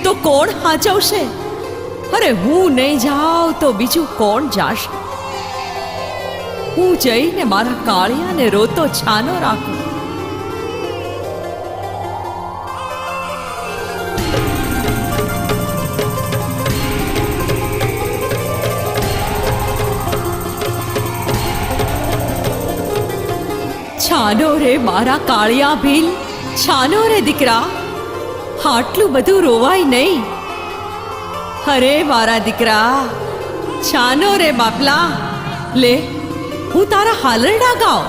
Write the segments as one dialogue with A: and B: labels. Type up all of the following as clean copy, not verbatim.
A: તો કોણ હાચવશે? અરે હું નહીં જાઉં તો બીજું કોણ જાશે? હું જઈને મારા કાળિયાને રોતો છાનો રાખું. છાનો રે મારા કાળિયા ભીલ, છાનો રે દીકરા. આટલું બધું રોવાય નહીં. અરે મારા દીકરા, છાનો રે બાપલા. લે, હું તારા હાલરડા ગાઉં.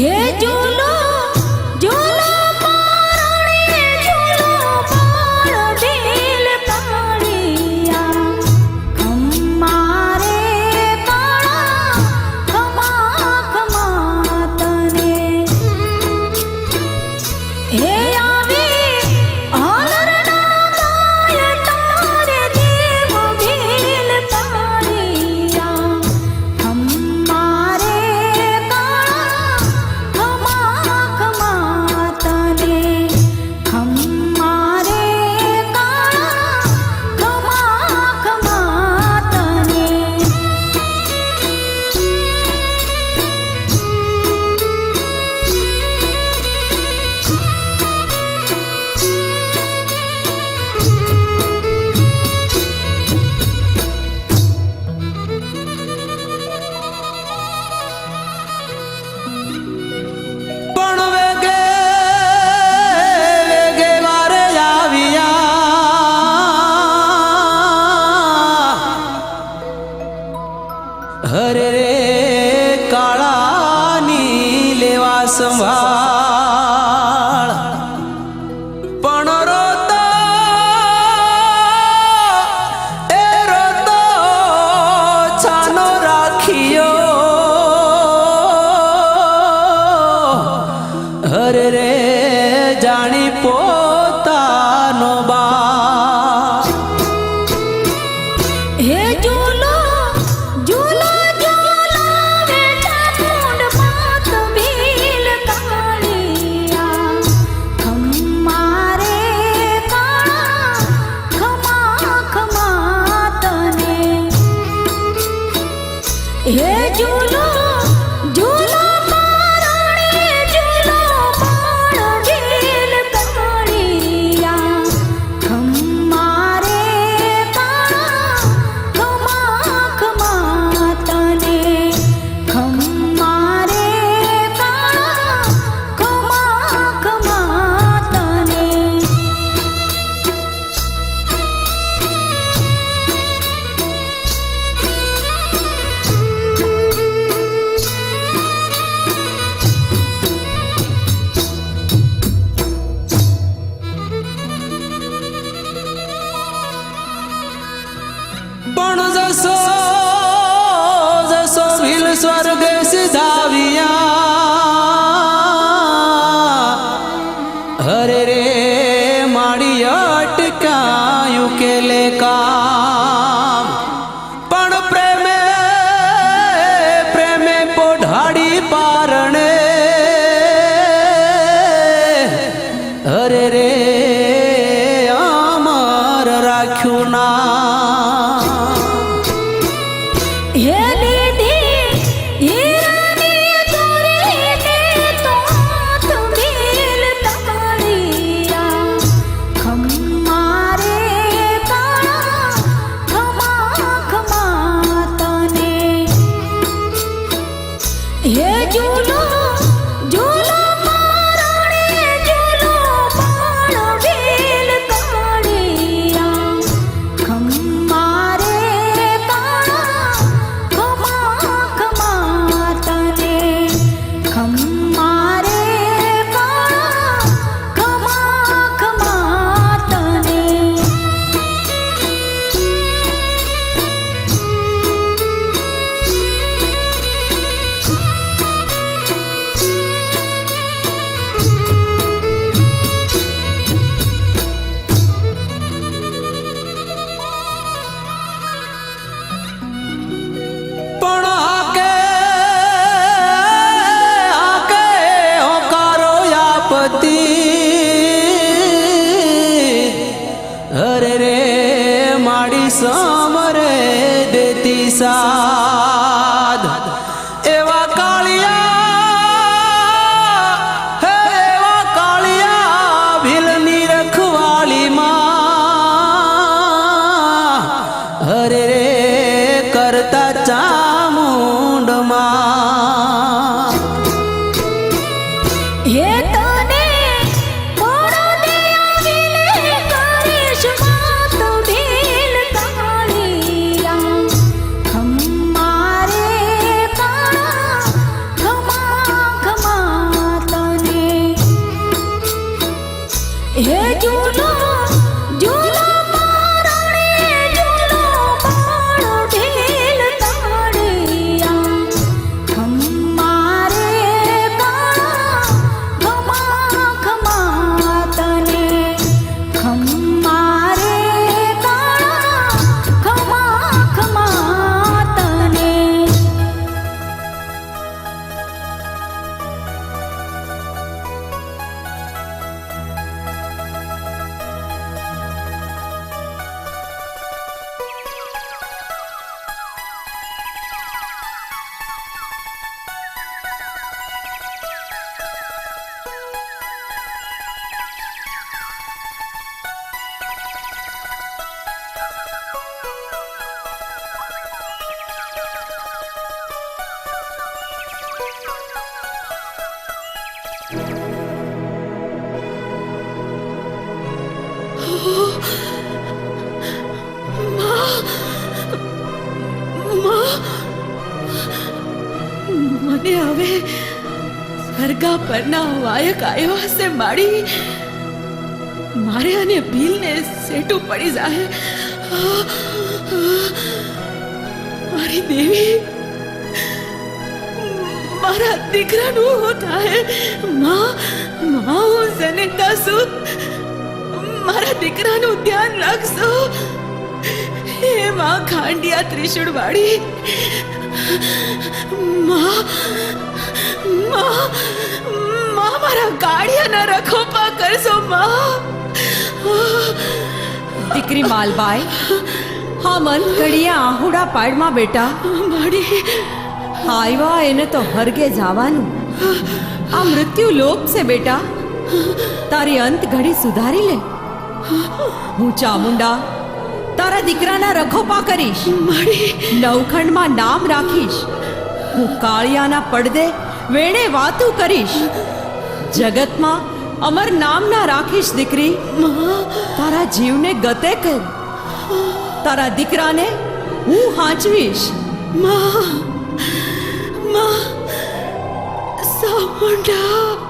B: હે ઝૂલો ઝૂલો પારણે ઝૂલો પાર ભીલ કાળિયા, ખમ્મા રે કાળા ખમા ખમા તને. હે આવી હાલરડા ગાય તારે દેવ ભીલ કાળિયા, ખમ્મા રે
C: હરે રે કાળાની લેવા સંભાળ, પણ રોતો એ રોતો છાનો રાખ્યો. હરે રે જાણી પોતાનો બા.
B: હે ઝૂલો ઝૂલો ઝૂલો બેઠા કુંડ પાત ભીલ કાળિયા, ખમ્મા રે કાળા ખમા ખમા તને. હે ઝૂલો ઝૂલો પારણે ઝૂલો પાર ભીલ કાળિયા, ખમ્મા રે કાળા ખમા ખમા તને. ખમ્મા રે કાળા ખમા ખમા તને.
C: પણ જશો જશો ભીલ સ્વર્ગે સિધાવ્યા. હરે રે માડી અટકાયું કે લે કામ, પણ પ્રેમે પ્રેમે પોઢાડી પારણે. હરે રે અમર રાખ્યું ના.
B: હે દીદી હીરાની
C: કરતા ચામુંડમાં
B: હે તને મોડો દયાવીને કરીશ માત ભીલ કાળિયા ખમ્મારે કાળા ખમા ખમા તને હે ઝૂલો ઝૂલો મારણે ઝૂલો બાળ ભીલ કાળિયા ખમ્મારે કાળા ખમા ખમા તને ખમ્મારે કાળા ખમા ખમા તને
A: મને હવે સરગા પરના વાયક આવ્યો હશે માડી મારે અને ભીલને સેટું પડી જાય મારી દેવી મારા દીકરાનું હું થાય માં હું સનેતા છું મારા દીકરાનું ધ્યાન રાખશો હે માં ખાંડિયા ત્રિશુળ વાળી મારા ગાડિયાના રખોપા કરશો દીકરી માલબાઈ હા મન ઘડિયા આહુડા પાડમાં બેટા માડી આવ્યા એને તો હરગે જવાનું આ મૃત્યુ લોક છે બેટા તારી અંત ઘડી સુધારી લે હું ચામુંડા તારા દીકરાના રખોપા કરીશ નવખંડમાં નામ રાખીશ હું કાળિયાના પડદે વેણે વાતું કરીશ જગતમાં અમર નામ ના રાખીશ દીકરી તારા જીવને ગતે કર તારા દીકરાને હું હાંચવીશ ચામુંડા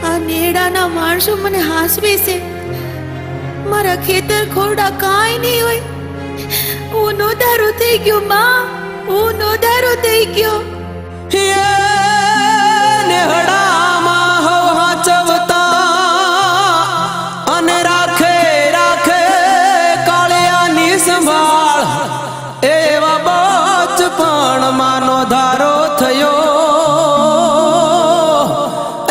B: આ નેડાના માણસો મને હાંસવે છે. મારા ખેતર ખોરડા કાંઈ નહીં હોય. હું નોધારો થઈ ગયો માં, હું નોધારો થઈ ગયો.
C: નેહડામાં હો હાચવતા અને રાખે રાખે કાળિયાની સંભાળ, એવા બચપણ માનો ધારો થયો.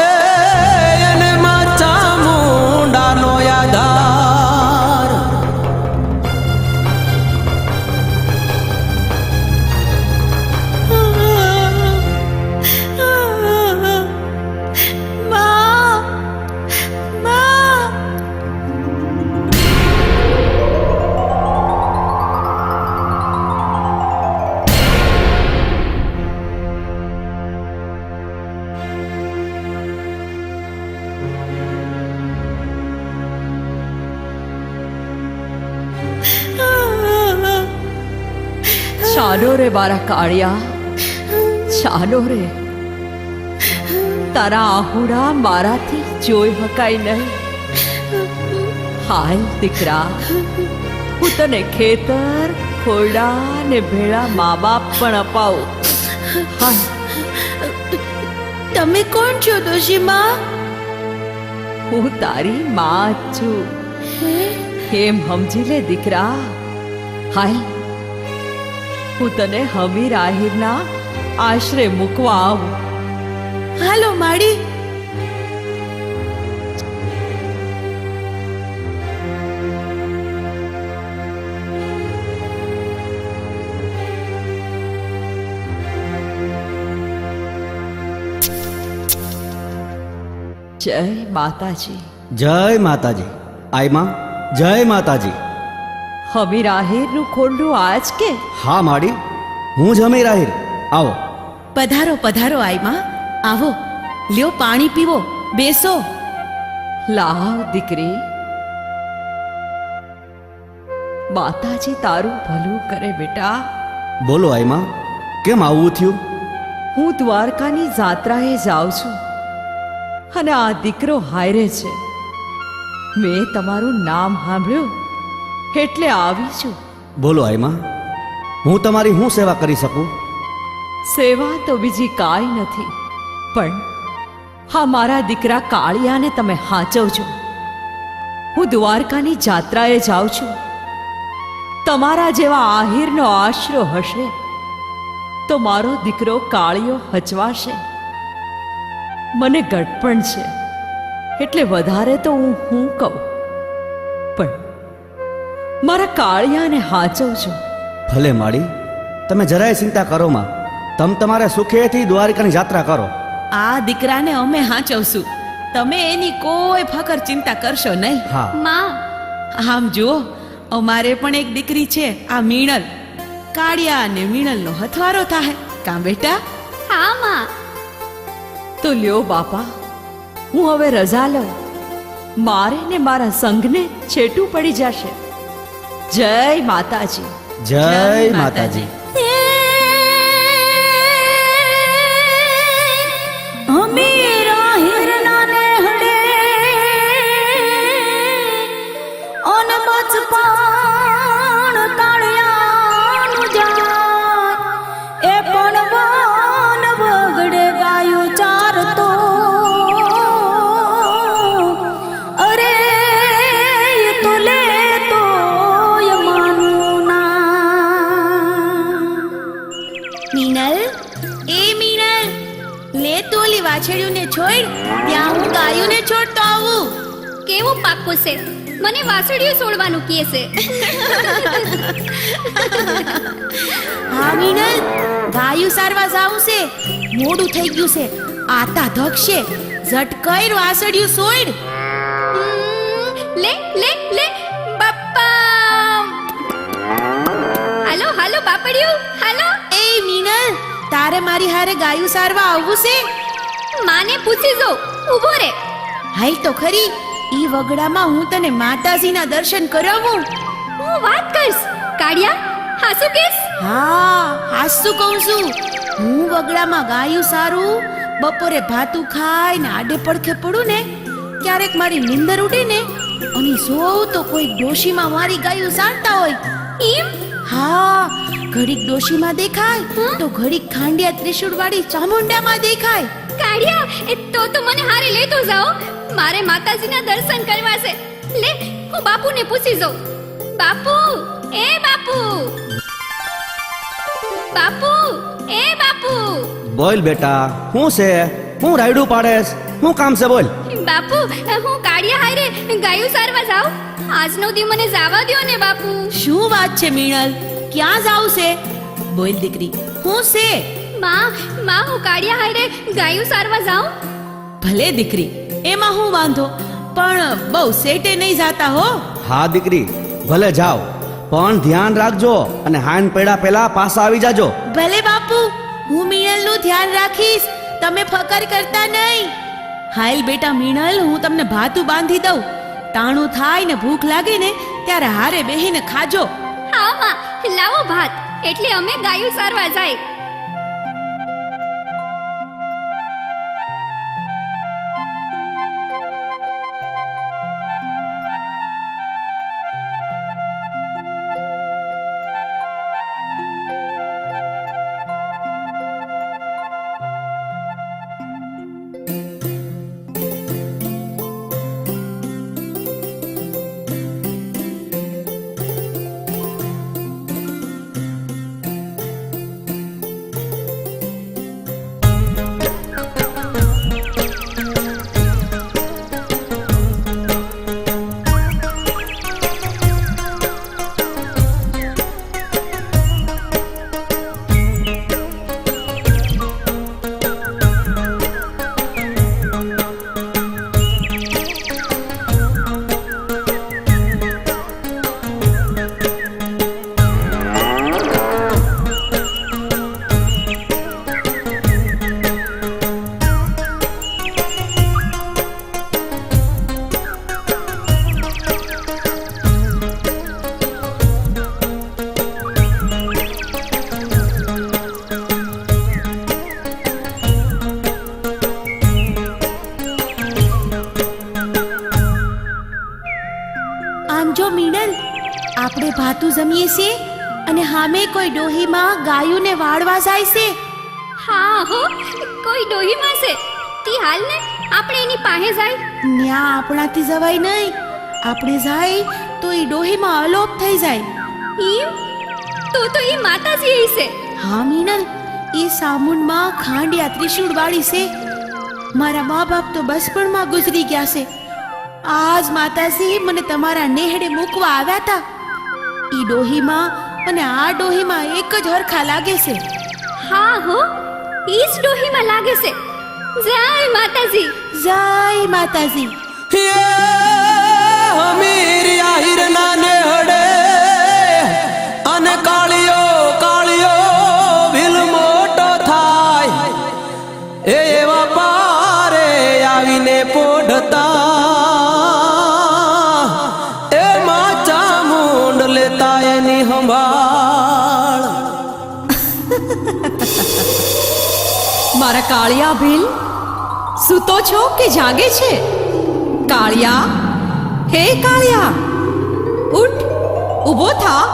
C: એને માં ચામુંડાનો આધાર.
A: ચાલો રે મારા કાળિયા, ચાલો રે. તારા આહુડા મારાથી જોઈ હકાય નહીં. હાલ દીકરા, હું તને ખેતર ખોરડા ને ભેળા મા બાપ પણ અપાવું. હાલ.
B: તમે કોણ છો ડોશીમાં?
A: હું તારી માં જ છું, એમ સમજી લે દીકરા. હાલ, હું તને હમીર આહિરના આશરે મૂકવા આવું.
B: હાલો માડી.
A: જય માતાજી.
C: જય માતાજી. આઈમાં જય માતાજી.
A: હમીર આહિરનું ખોરડું આજ કે?
C: હા માડી, હું જ હમીર આહિર. આવો.
B: પધારો પધારો આઈમાં, આવો. લ્યો પાણી પીવો, બેસો.
A: લાવ દીકરી. માતાજી તારું ભલું કરે બેટા.
C: બોલો આઈમાં, કેમ આવું થયું?
A: હું દ્વારકાની જાત્રાએ જાઉં છું અને આ દીકરો હાયરે છે. મેં તમારું નામ સાંભળ્યું એટલે આવી છું.
C: બોલો આઈમાં, હું તમારી શું સેવા કરી શકું?
A: સેવા તો બીજી કાંઈ નથી, પણ હા, મારા દીકરા કાળિયાને તમે હાચવજો. હું દ્વારકાની જાત્રાએ જાઉં છું. તમારા જેવા આહિરનો આશરો હશે તો મારો દીકરો કાળિયો હચવાશે. મને ગડપણ છે એટલે વધારે તો હું કહું, પણ મારા કાળિયાને હાચવજો.
C: ભલે માડી, તમે જરાય ચિંતા કરો માં. તમારે સુખેથી દ્વારકાની યાત્રા કરો.
B: આ દીકરાને અમે હાચવશું. તમે એની કોઈ ફકર ચિંતા કરશો નહીં.
C: હા
B: માં, આમ જુઓ, અમારે પણ એક દીકરી છે, આ મીણલ. કાળિયા અને મીણલનો હથવારો થાય કાં બેટા?
D: હા માં.
A: તો લ્યો બાપા, હું હવે રજા લઉં. મારે ને મારા સંઘને છેટું પડી જશે. જય માતાજી.
C: જય માતાજી.
B: હમીરા હિરનાને હડે અન બચપણ કાળિયાનું જાય. એ પણ વન વગડે ગાયું ચારતો. અરે એ તો લેતો યમાનું નામ. મીનલ, એ મીનલ, લે તો ઓલી વાછડીઓને છોડ, ત્યાં હું ગાયોને છોડતો આવું.
D: કેવું પાક્કું છે, મને વાસળીઓ છોડવાનું કહે છે.
B: હા મીનલ, ગાયું સારવા જાવું છે. મોડું થઈ ગયું છે, આતા ધકશે. ઝટકઈ વાસળીઓ છોડ.
D: લે લે લે બાપા. હાલો હાલો બાપડિયું, હાલો.
B: એ મીનલ, તારે મારી હારે ગાયું સારવા આવવું છે?
D: માને પૂછી જો, ઊભો રે.
B: હાલ તો ખરી, ઈ વગડામાં હું તને માતાજીના દર્શન કરાવું.
D: હું વાત કરીશ. કાળિયા, હાસુ કેસ?
B: હા, હાસુ કહું છું. હું વગડામાં ગાયું સારું બપોરે ભાતું ખાઈ ને આડે પડખે પડું ને ક્યારેક મારી નીંદર ઉડે ને અને જોઉં તો કોઈ ડોશીમાં મારી ગાયું સાંટતા હોય.
D: એમ
B: હા, ઘડીક ડોશીમાં દેખાય તો ઘડીક ખાંડિયા ત્રિશુળ વાળી ચામુંડામાં દેખાય.
D: કાળિયા એ તો મને હારે લેતો જાઓ. મારે માતાજીના દર્શન કરવા છે. લે હું બાપુને પૂછી જાઉં. બાપુ, એ બાપુ, બાપુ, એ બાપુ,
C: બોલ બેટા, શું છે? હું રાયડું પાડેસ? શું કામ છે? બોલ.
D: બાપુ હું કાળિયા હારે ગાયું સારવા જાઉં. આજનો દી મને જાવા દ્યો ને બાપુ.
B: શું વાત છે મીણલ? ક્યાં જાવ છે? બોલ દીકરી, હું છે?
D: માં હું કાળિયા હારે ગાયું સારવા જાઉં.
B: ભલે દીકરી, એમાં હું વાંધો, પણ બહુ સેટે નહીં જાતા હો.
C: હા દીકરી, ભલે જાઓ, પણ ધ્યાન રાખજો અને હાન પડ્યા પહેલા પાછા આવી જાજો.
B: ભલે બાપુ, હું મીણલનું ધ્યાન રાખીશ. તમે ફકર કરતા નહીં. હાલ બેટા મીણલ, હું તમને ભાતું બાંધી દઉં. ટાણું થાય ને ભૂખ લાગે ને ત્યારે હારે બેહીને ખાજો.
D: હા માં, લાવો ભાત, એટલે અમે ગાયું સારવા જાય. આપણે ભાતું જમીએ છીએ અને હામે કોઈ ડોહીમાં ગાયુંને વાળવા જાય છે. હા હો, કોઈ ડોહીમાં છે. તી હાલ ને આપણે એની પાસે જાય.
B: ન્યા આપણાથી જવાય નહીં. આપણે જાય તો એ ડોહીમાં અલોપ થઈ જાય.
D: એમ તો એ માતાજી હશે.
B: હા મીનલ, એ સામુંડમાં ખાંડિયા ત્રિશુળ વાળી છે. મારા મા બાપ તો બચપણમાં ગુજરી ગયા છે. આજ માતાજી મને તમારા નેહડે મૂકવા આવ્યા હતા. ઈ ડોહીમાં અને આ ડોહીમાં એક જ હરખા લાગે છે.
D: હા હો, ઈ જ ડોહીમાં લાગે છે. જય માતાજી,
B: જય માતાજી.
E: હમીર આહિર ના નેહડે અને કાળિયો કાળિયો ભીલ મોટો થાય એ એવા પારે આવીને પોઢતા એ માચા મુંડ લેતા એની સંભાળ.
A: મારા કાળિયા ભીલ, સૂતો છો કે જાગે છે? કાળિયા, હે કાળિયા, ઉઠ, ઊભો થા.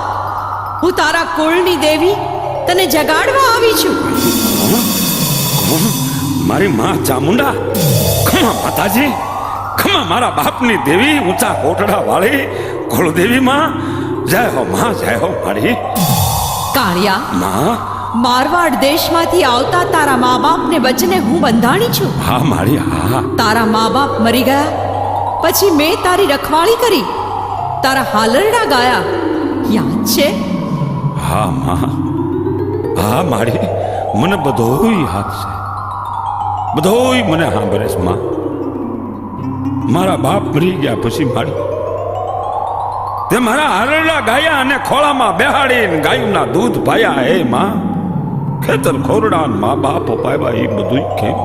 A: હું તારા કુળની દેવી તને જગાડવા આવી છું.
F: મારી માં ચામુંડા, ખમા માતાજી, ખમા મારા બાપની દેવી, ઊંચા કોટડા વાળી કુળદેવી માં, જય હો માં, જય હો મારી
A: કાળિયા,
F: માં.
A: મારવાડ દેશમાંથી આવતા તારા મા બાપને વચને હું બંધાણી છું.
F: હા મારી, હા.
A: તારા મા બાપ મરી ગયા પછી મેં તારી રખવાળી કરી, તારા હાલરડા ગાયા, યાદ છે?
F: હા માં, હા મારી, મને બધોય યાદ છે. બધોય મને સાંભળે છે માં. મારા બાપ મરી ગયા પછી મારી તે મારા હાલરડા ગાયા અને ખોળામાં બેહાડીને ગાયુંના દૂધ પાયા. હે માં, ખેતર ખોરડા મા બાપ પાવ્યા, એ બધું કેમ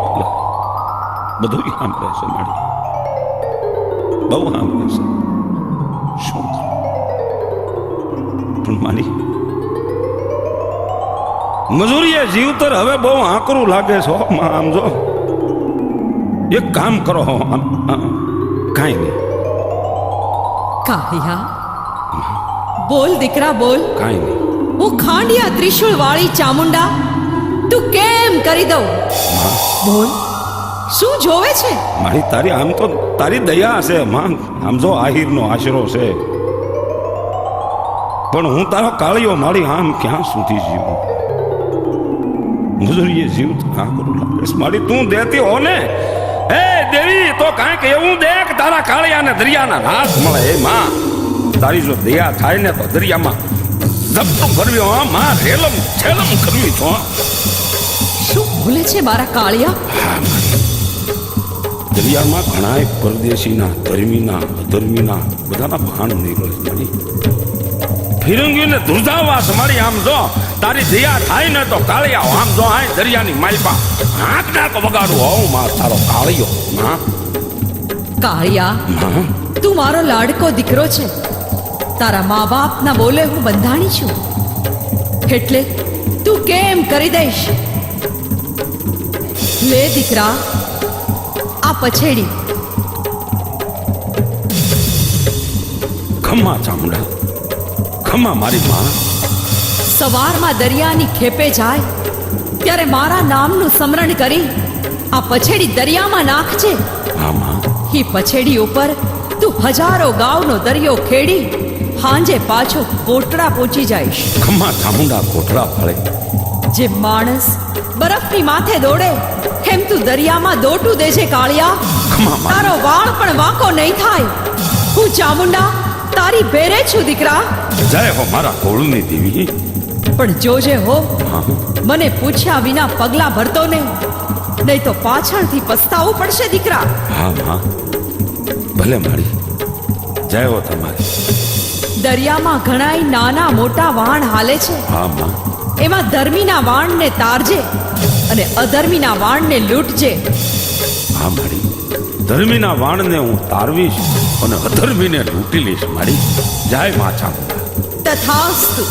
F: બધું સાંભળે છે મારી, બહુ સાંભળે છે. શું પણ મારી મજૂરીએ જીવતર હવે બહુ આકરું લાગે છે. આમ જો એક કામ કરો કાંઈ નહીં
A: કાળિયા બોલ દીકરા બોલ.
F: કાંઈ નહીં
A: હું ખાંડિયા ત્રિશુળ વાળી ચામુંડા તું કેમ કરી દઉં? બોલ શું જોવે છે?
F: મારી તારી આમ તો તારી દયા છે માં, આમ જો આહિરનો આશરો છે, પણ હું તારો કાળિયો મારી આમ ક્યાં સુધી જીવું? ગુજરીએ જીવ તો ના કરું લાગે મારી તું દેતી હો ને એ દેવી તો કાંઈક એવું દે કે તારા કાળિયાને દરિયાના નાશ મળે. એ માં તારી જો દયા થાય ને તો દરિયામાં જપતું કરવી હો માં, રેલમ છેલમ કરવી તો.
A: શું બોલે છે મારા કાળિયા?
F: દરિયામાં ઘણા પરદેશીના ધર્મીના અધર્મીના બધાના ભાન નીકળે મારી ફિરંગીને ધ્રુજાવાસ મારી આમ જો તારી દયા થાય ને તો કાળિયા આમ જો આ દરિયાની માલપા હાથ નાક વગાડું હોઉં માં તારો કાળિયો. માં
A: કાળિયા તું મારો લાડકો દીકરો છે, તારા મા બાપના બોલે હું બંધાણી છું, એટલે તું કેમ કરી દઈશ? લે દીકરા આ પછેડી.
F: ખમ્મા ચામુંડા ખમ્મા મારી માં.
A: સવારમાં દરિયાની ખેપે જાય ત્યારે મારા નામનું સ્મરણ કરી આ પછેડી દરિયામાં નાખજે.
F: હા માં.
A: ही પછેડી ઉપર તું હજારો ગાવનો દરિયો ખેડી હાંજે પાછો કોટડા પહોંચી જાઈશ.
F: ખમ્મા ચામુંડા કોટડા ફળે.
A: જે માણસ બરફની માથે દોડે એમ તું દરિયામાં દોટું દેજે કાળિયા.
F: ખમ્મા માં.
A: તારો વાળ પણ વાંકો નહીં થાય. હું ચામુંડા તારી ભેરે છું દીકરા.
F: જય હો મારા કોળની દેવી.
A: પણ જોજે હો
F: હા
A: મને પૂછ્યા વિના પગલા ભરતો નહીં તો પાછળથી પસ્તાવું પડશે દીકરા.
F: હા માં ભલે મારી જય હો તમારી.
A: દરિયામાં ઘણાય નાના મોટા વાણ હાલે છે,
F: હા માં.
A: એમાં ધર્મીના વાણને તારજે અને અધર્મીના વાણને લૂંટજે.
F: હા મારી ધર્મીના વાણને હું તારવીશ અને અધર્મીને લૂંટી લઈશ મારી. જય મા ચામુંડા.
A: તથાસ્તુ.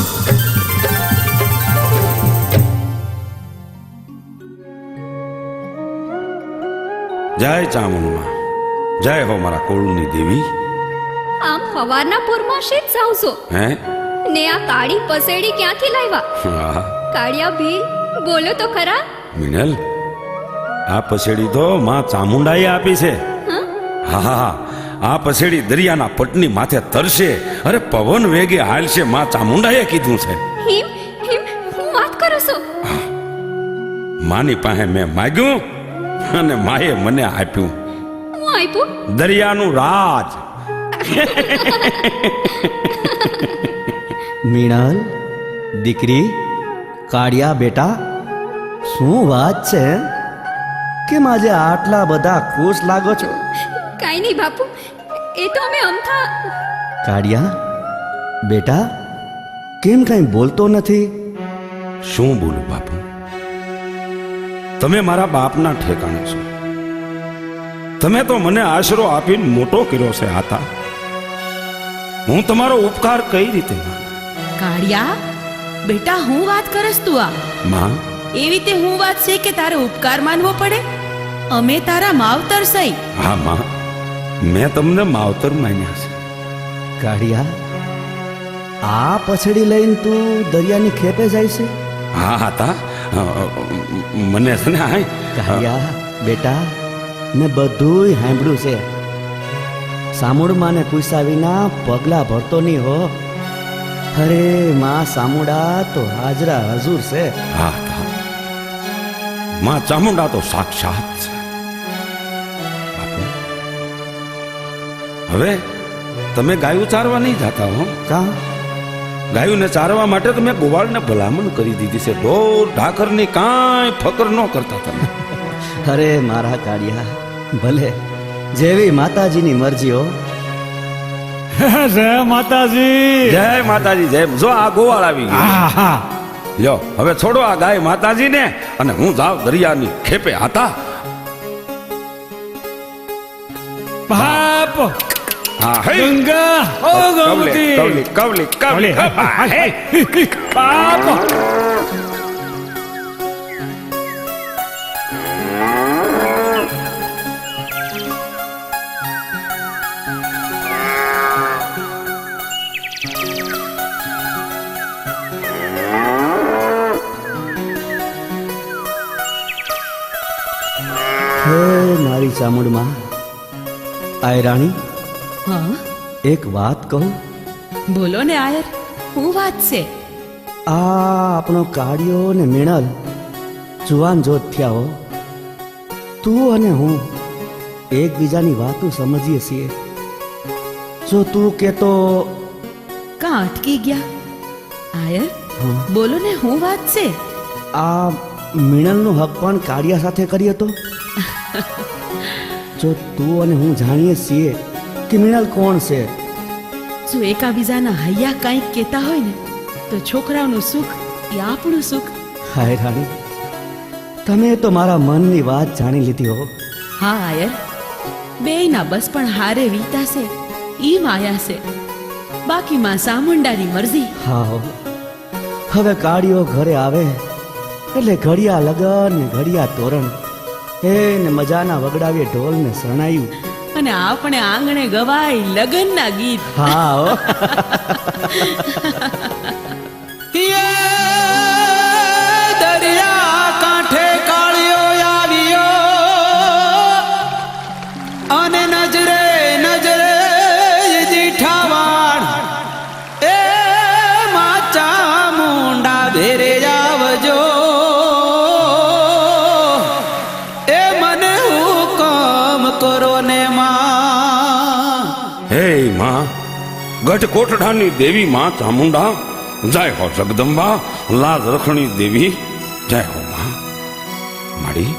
F: જય ચામુંડમાં. જય હો મારા કોળની દેવી.
D: આમ સવારના પૂરમાં શેત જાવ છો
F: હે
D: ને આ કાળી પસેડી ક્યાંથી લાવ્યા?
F: હા
D: કાળિયા ભીલ બોલો તો ખરા.
F: મિનલ આ પસેડી તો માં ચામુંડાએ આપી છે.
D: હં?
F: હા હા હા આ પસેડી દરિયાના પટની માથે તરશે, અરે પવન વેગે હાલશે, માં ચામુંડાએ કીધું છે.
D: હિમ હિમ હું વાત કરો છો?
F: માની પાસે મેં માગ્યું અને માએ મને આપ્યું
D: હું આપ્યું?
F: દરિયાનું રાજ.
C: મીણલ દીકરી કાળિયા બેટા, શું વાત છે કેમ આજે આટલા બધા ખુશ લાગો છો?
D: કાંઈ નહીં બાપુ, એ તો અમે અમથા.
C: કાળિયા બેટા કેમ કઈ બોલતો નથી?
F: શું બોલું બાપુ, તમે મારા બાપના ઠેકાણે છો. તમે તો મને આશરો આપીને મોટો કર્યો છે આતા. હું તમારો ઉપકાર કઈ રીતે માનું?
B: કાળિયા બેટા હું વાત કરસ તું આ?
F: માં
B: એવી તે હું વાત છે કે તારે ઉપકાર માનવો પડે? અમે તારા માવતર સઈ.
F: હા માં મેં તમને માવતર માન્યા છે.
C: કાળિયા આ પછડી લઈને તું દરિયાની ખેપે જાય છે?
F: હા હતા મને છે ને આ
C: કાળિયા બેટા મેં બધુંય સાંભળ્યું છે. સામુંડમાને પૂછ્યા વિના પગલા ભરતો નહીં હો. અરે માં સામુંડા તો હાજરા હજુર છે.
F: હા હતા માં ચામુંડા તો સાક્ષાત છે. બાપુ હવે તમે ગાયું ચારવા નહીં જતા હો.
C: કા
F: ગાયોને ચારવા માટે તમે ગોવાળને ભલામણ કરી દીધી છે. ઢોર ઢાકરની કાંઈ ફકર ન કરતા તમે.
C: અરે મારા કાળિયા ભલે જેવી માતાજીની મરજી હો.
G: જય માતાજી.
F: જય માતાજી જય. જો આ ગોવાળ આવી ગયો.
G: હા હા
F: લ્યો હવે છોડો આ ગાય માતાજીને અને હું જાઉં દરિયાની ખેપે હતા.
G: બાપ
F: હા હે
G: ગંગા ઓ ગોમતી
F: કવલી કવલી કવલી
G: હે બાપ
C: ચામુંડમાં. આય રાણી,
B: હા
C: એક વાત કહું.
B: બોલો ને આયર, હું વાત છે?
C: આ આપણો કાળિયો ને મીણલ જુવાન જોત થયા હો. તું અને હું એકબીજાની વાતો સમજીએ છીએ. જો તું કહેતો
B: કાં અટકી ગયા? આયર,
C: હા,
B: બોલો ને હું વાત છે?
C: આ મીણલનો હક પણ કાળિયા સાથે કરીએ તો? જો તું અને હું જાણીએ છીએ કે મીણલ કોણ છે.
B: જો એકાબીજાના હૈયા કંઈક કહેતા હોય ને તો છોકરાઓનું સુખ એ આપણું સુખ.
C: હાય રાણી, તમે તો મારા મનની વાત જાણી લીધી હો.
B: હા આયર, બેયના બસ પણ હારે વીતા છે ઈ માયા છે, બાકી માં ચામુંડાની મરજી.
C: હા હો. હવે કાળિયો ઘરે આવે એટલે ઘડિયા લગન ને ઘડિયા તોરણ, એને મજાના વગડાવીએ ઢોલ ને શરણાયું.
B: અને આપણે આંગણે ગવાય લગનના ગીત.
C: હા હો.
E: દરિયા કાંઠે કાળિયો આવ્યો અને નજરે નજરે જીઠાવાડ એ માચા મુંડા ભેરે આવજો એ મને હુકમ કરો ને માં.
F: હે માં, ગઢ કોટડાની દેવી માં ચામુંડા, જય હો જગદંબા, લાજ રખણી દેવી, જય હો માં. માડી,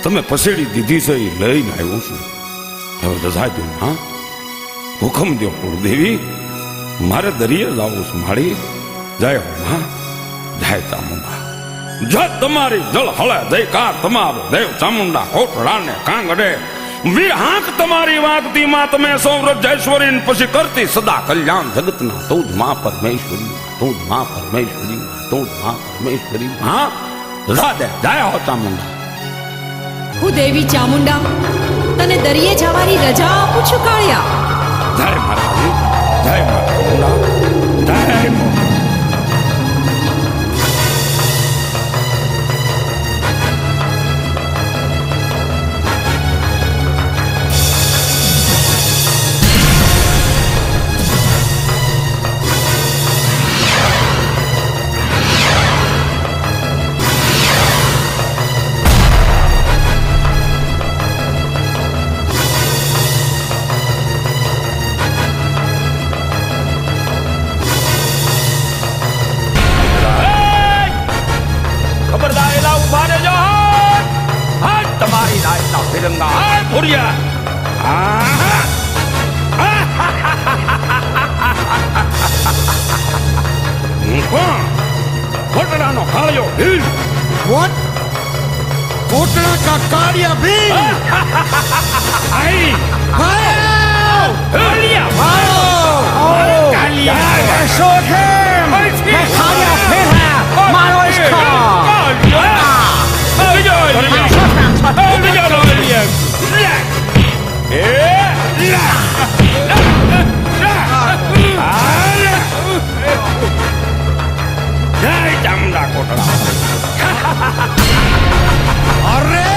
F: તમે પસેડી દીધી છે એ લઈને આવ્યો છું. હવે રજા દો માં, હુકમ દો કુળદેવી, મારે દરિયે જવું છે માડી. જય હો માં, જય ચામુંડા. જય તમારી જળ હળે દયકાર તમારો દેવ ચામુંડા કોટડાને કાંગડે વિહાંક તમારી વાગતી માં તમે સૌ રજેશ્વરી પછી કરતી સદા કલ્યાણ જગતના તું જ માં પરમેશ્વરી, તું જ માં પરમેશ્વરી, તું જ માં પરમેશ્વરી. હા રાધે જય હો ચામુંડા.
A: હું દેવી ચામુંડા તને દરિયે જવાની રજા આપું છું કાળિયા.
F: જય માતાજી, જય માતા, જય મા. કોટડાનો કાળિયો ભીલ.
G: What? कोटड़ा का कालिया भील.
F: आई
G: कालिया कालिया शोध है. मैं कालिया फिर है. मारो इसको.
F: जय चामुंडा कोटड़ा.
G: अरे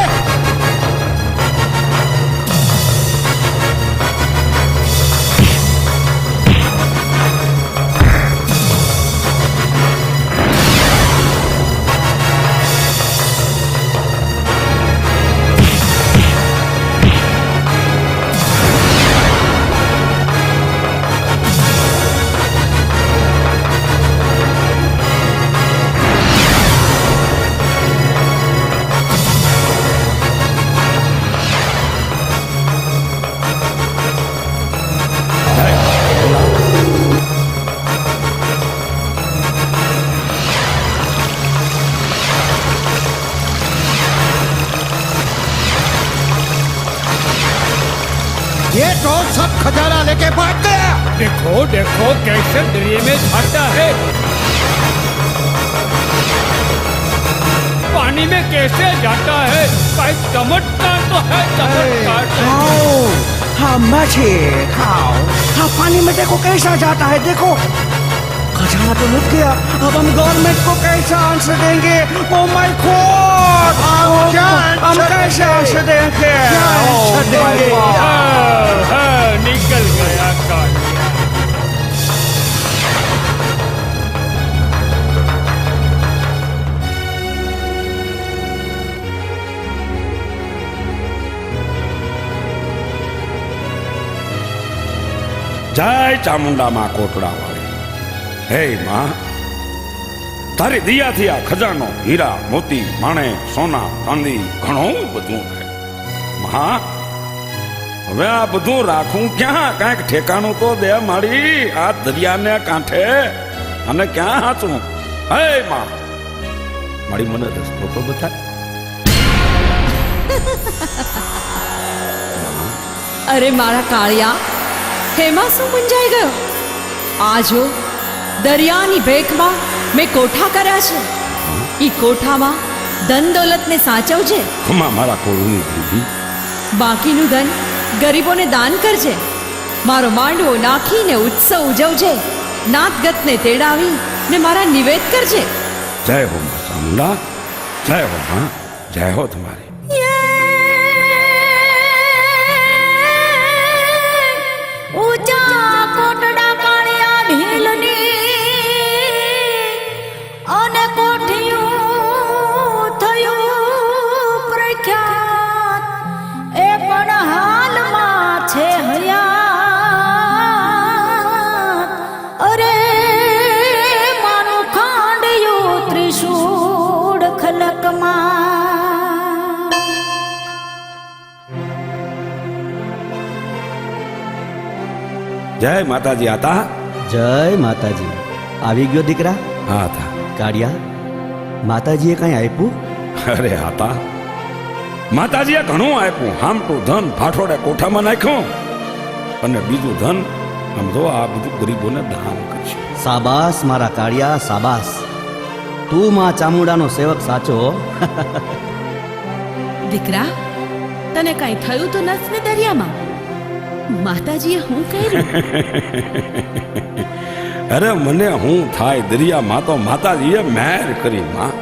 G: ये तो सब खजाना लेके भाग गया.
H: देखो देखो कैसे दरिये में जाता है, पानी में कैसे जाता है. भाई चमत्कार तो है, चमत्कार तो है.
G: हाँ मछली खाओ. हाँ पानी में देखो कैसा जाता है. देखो खजाना तो लुट गया. अब हम गवर्नमेंट को कैसा आंसर देंगे. Oh my God. हम कैसे ऐसे देंगे ऐसे देंगे
H: निकल गया कालिया।
F: જય ચામુંડા માં કોટડા વાળી. હે માં, તારી દિયાથી આ ખજાનો હીરા મોતી માણેક સોના ચાંદી ઘણું બધું છે માં. હવે આ બધું રાખું ક્યાં? કાંઈક ઠેકાણું તો દે મારી. આ દરિયાને કાંઠે અને ક્યાં હાચું? હે માં, મારી મને રસ્તો તો બતાય.
A: અરે મારા કાળિયા, હેમાં શું મૂંઝાઈ ગયો? આ જો દરિયાની ભેખમાં મેં કોઠા કર્યા છે. ઈ કોઠામાં ધન દોલતને સાચવજે.
F: ખમા મારા કોળની દીદી.
A: બાકીનું ધન ગરીબોને દાન કરજે. મારો માંડવો નાખીને ઉત્સવ ઉજવજે. નાતગતને તેડાવી ને મારા નિવેદ કરજે.
F: જય હો માં ચામુંડા, જય હો માં, જય હો તમારી.
D: ઊંચા કોટડા કાળિયા ભીલની અને કોઠિયું થયું પ્રખ્યાત. એ પણ હાલમાં છે હયાત. અરે માનું ખાંડિયું ત્રિશૂળ ખલકમાં.
F: જય માતાજી. આતા?
C: જય માતાજી. આવી ગયો દીકરા?
F: હા આતા.
C: કાળિયા, માતાજીએ કઈ આપ્યું?
F: અરે આતા, માતાજીએ ઘણું આપ્યું. હામટું ધન ફાટોડે કોઠામાં નાખ્યું અને બીજું ધન આમ જો આ બધું ગરીબોને દાન કરશે.
C: સાબાસ મારા કાળિયા, સાબાસ. તું માં ચામુંડાનો સેવક સાચો.
B: દીકરા, તને કઈ થયું તો નથી ને દરિયામાં? માતાજીએ હું કર્યું?
F: અરે મને હું થાય દરિયામાં તો માતાજીએ મહેર કરી માં.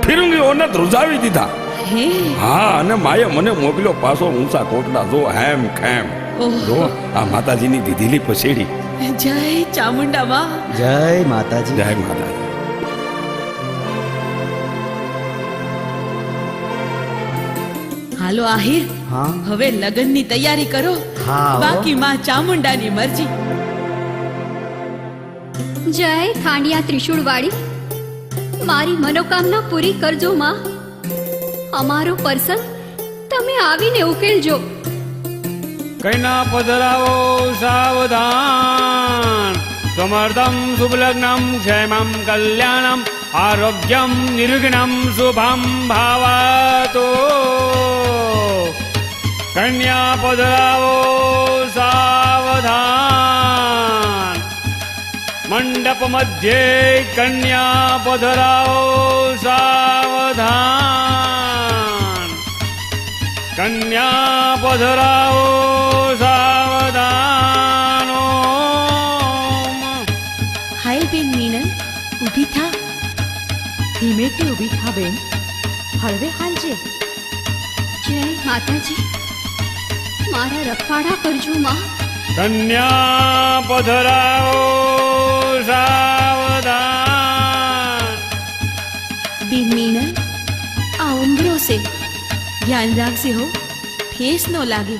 F: ફિરંગીઓને ધ્રુજાવી દીધા.
B: હે
F: હા, અને માએ મને મોકલ્યો પાછો ઊંચા કોટડા. જો હેમ ખેમ જો આ માતાજીની દીધેલી પછેડી.
B: જય ચામુંડામાં.
C: જય માતાજી.
F: જય માતાજી.
B: હાલો આહિર,
C: હા
B: હવે લગ્નની તૈયારી કરો.
C: હા હો.
B: બાકી માં ચામુંડાની મરજી.
D: જય ખાંડિયા ત્રિશૂળવાળી, મારી મનોકામના પૂરી કરજો માં. અમારો પ્રસંગ તમે આવીને ઉકેલજો.
H: કૈના પધરાવો સાવધાન. સમર્થમ શુભલગ્નમ ક્ષેમમ કલ્યાણમ આરોગ્યમ નિર્વિઘ્નમ શુભમ ભાવાતો. કન્યા પધરાવો સાવધાન. મંડપ મધ્યે કન્યા પધરાવો સાવધાન. કન્યા પધરાવો સાવધાન.
B: હાય બેન મીનલ, ઊભી થા.
A: ધીમેથી ઊભી થા બેન. હળવે હાલજે.
D: જય માતાજી, મારા રખવાડા કરજો માં.
H: કન્યા પધરાવો સાવધાન.
B: બેન મીનલ, આ ઉંબરો છે, ધ્યાન રાખજે હો, ઠેસ ન લાગે.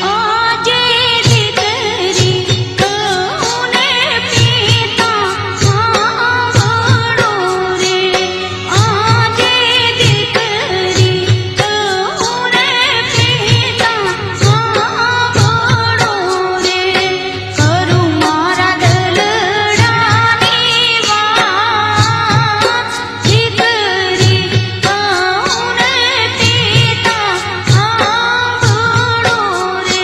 D: આજે દીકરી કોને પિતા સાંભળો રે આજે દીકરી કોને પિતા સાંભળો રે કરું મારા દલડાની વાત દીકરી કોને પિતા સાંભળો રે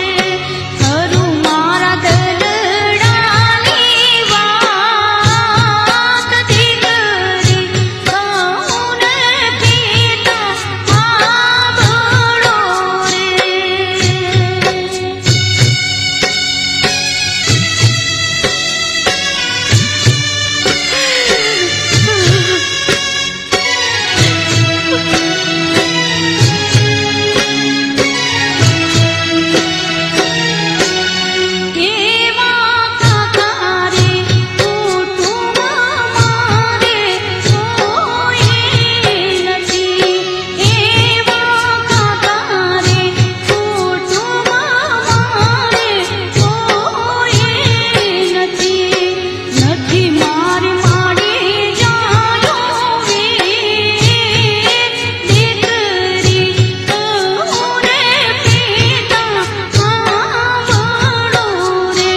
D: કરું મારા દલડાની વાત દીકરી કોને પિતા સાંભળો એવા કાકારે કુટુંબમાં મારે કોઈ નથી એવા કાકારે કુટુંબમાં મારે કોઈ નથી નથી મારી માડી જાનો દીકરી કોને પિતા સાંભળો રે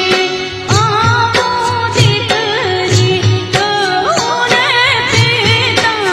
D: આવો દીકરી કોને પિતા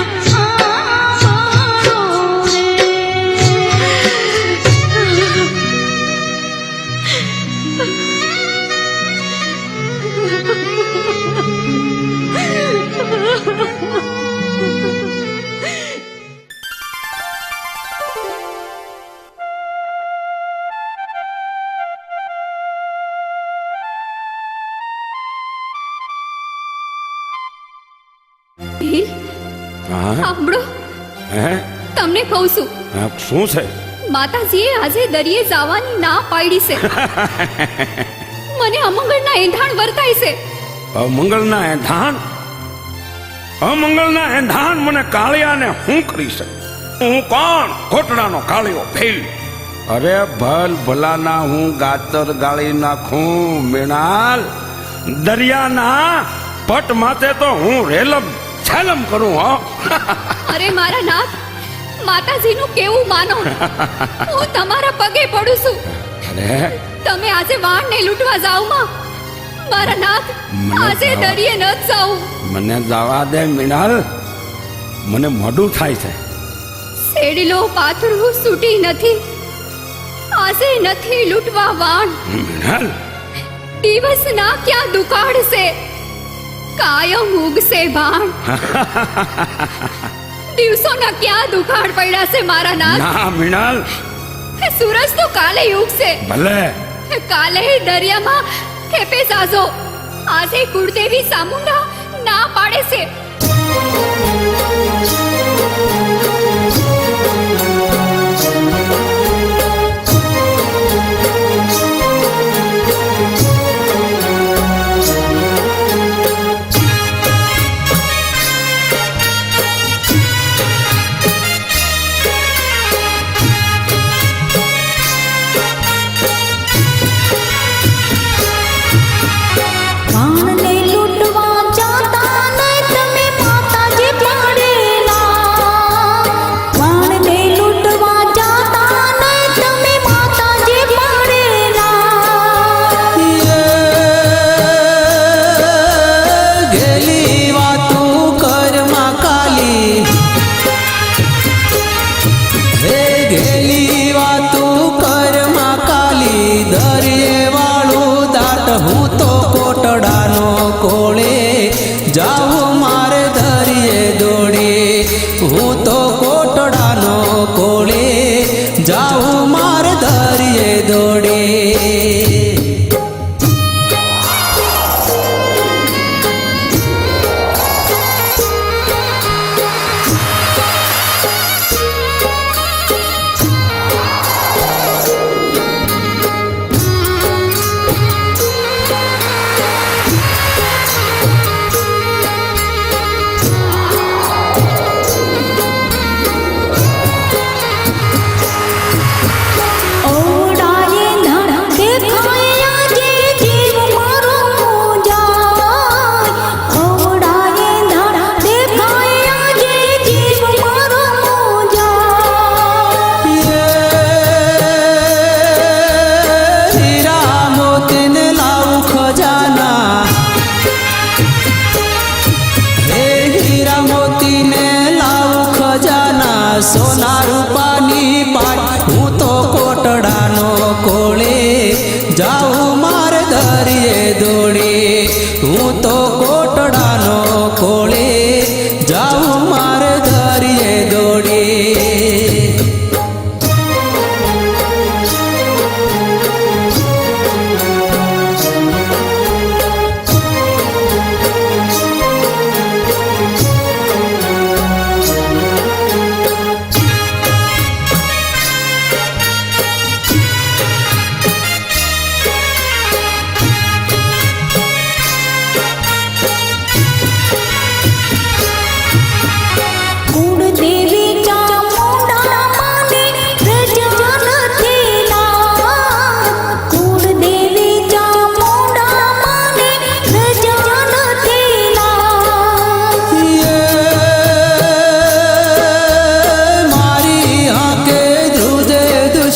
A: ભીલ,
F: હા
A: સાંભળો
F: હે
A: તમને કહું છું
F: હા, શું છે
A: માતાજીએ આજે દરિયે જવાની ના પાડી છે મને અમંગળના એંધાણ વર્તાય છે
F: અમંગળના એંધાણ મને કાળિયાને હું કરી શકે હું કોણ કોટડાનો કાળિયો ભેલ અરે ભલ ભલાના હું ગાતર ગાળી નાખું મીણાલ દરિયાના પટ માથે તો હું રેલમ છેલમ કરું હો
A: અરે મારા નાથ માતાજીનું કેવું માનો હું તમારા પગે પડું છું
F: અરે
A: તમે આજે વાણને લૂંટવા જાવ માં મારા નાથ
F: મને
A: આજે
F: જાવા-
A: દરિયે ન જાવ
F: મને જવા દે મીણાલ મને મોઢું થાય છે
A: શેડીલો પાથરું સૂટી નથી આજે નથી લૂંટવા વાણ
F: મીણાલ
A: દિવસના ક્યાં દુકાળશે કાયમ ઉગશે ભાણ દિવસોના ક્યાં દુકાળ પડ્યા છે મારા નાથ
F: ના મીણાલ
A: સૂરજ તો કાલે ઉગશે
F: ભલે
A: કાલે દરિયામાં ખેપે સાજો આજે કુળદેવી સામુંડા ના પાડે છે
D: વાણને લૂંટવા જાતા ને તમે માતાજી પાડેલા વાણને લૂંટવા જાતા ને તમે માતાજી પાડેલા
E: ગેલી વાતું કરમાં કાલી હે ગેલી વાતું કરમાં કાલી દરિયે વાળું દાટ હું તો કોટડાનો કોળે જાઉં મારે દરિયે દોડે હું તો કોટડાનો કોળે જાઉં મારે દરિયે દોડે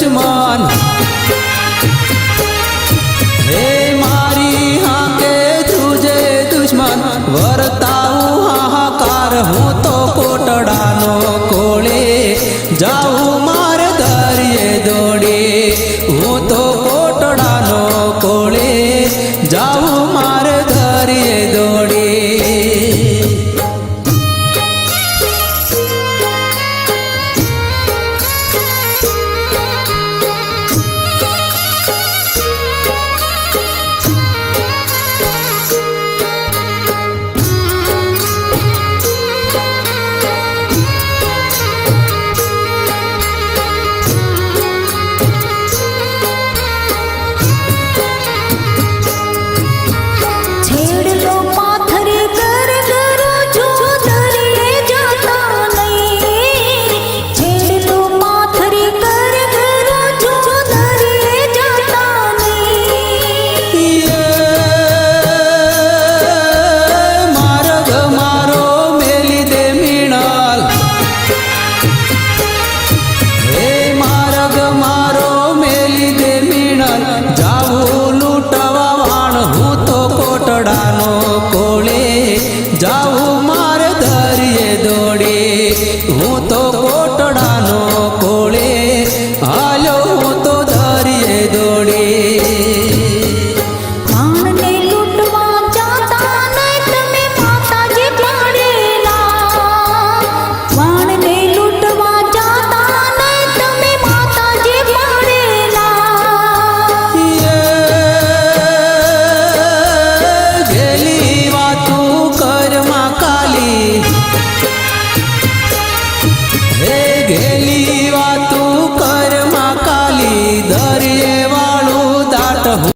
E: દુશ્મન હે મારી હાકે ધ્રુજે દુશ્મન વર્તાવું હાહાકાર હું તો કોટડાનો કોળે જાઉં માર દરિયે દોડે હું તો કોટડાનો કોળે જાઉં માર દરિયે દોડે
D: છેડલો પાથરે કર કરો જો દરિયે જાતા નહીં છેડલો પાથરે કર કરો જો દરિયે જાતા નહીં
E: માર્ગ મારો મેલી દે મીણાલ હે માર્ગ મારો મેલી દે મીણાલ જાવું લૂંટવા વાણ હું તો કોટડાનો કોળે જાવું માર દરિયે દોડે હું તો કોટડાનો કોળે હાલ્યો હું તો દરિયે દોડે
D: વાણને લૂંટવા જાતા નહીં તમે માતાજી પાડેલા વાણને લૂંટવા જાતા નહીં તમે માતાજી પાડેલા
E: ગેલી વાતું કરમાં કાલી હે ગેલી વાતું કરમાં કાલી દરિયે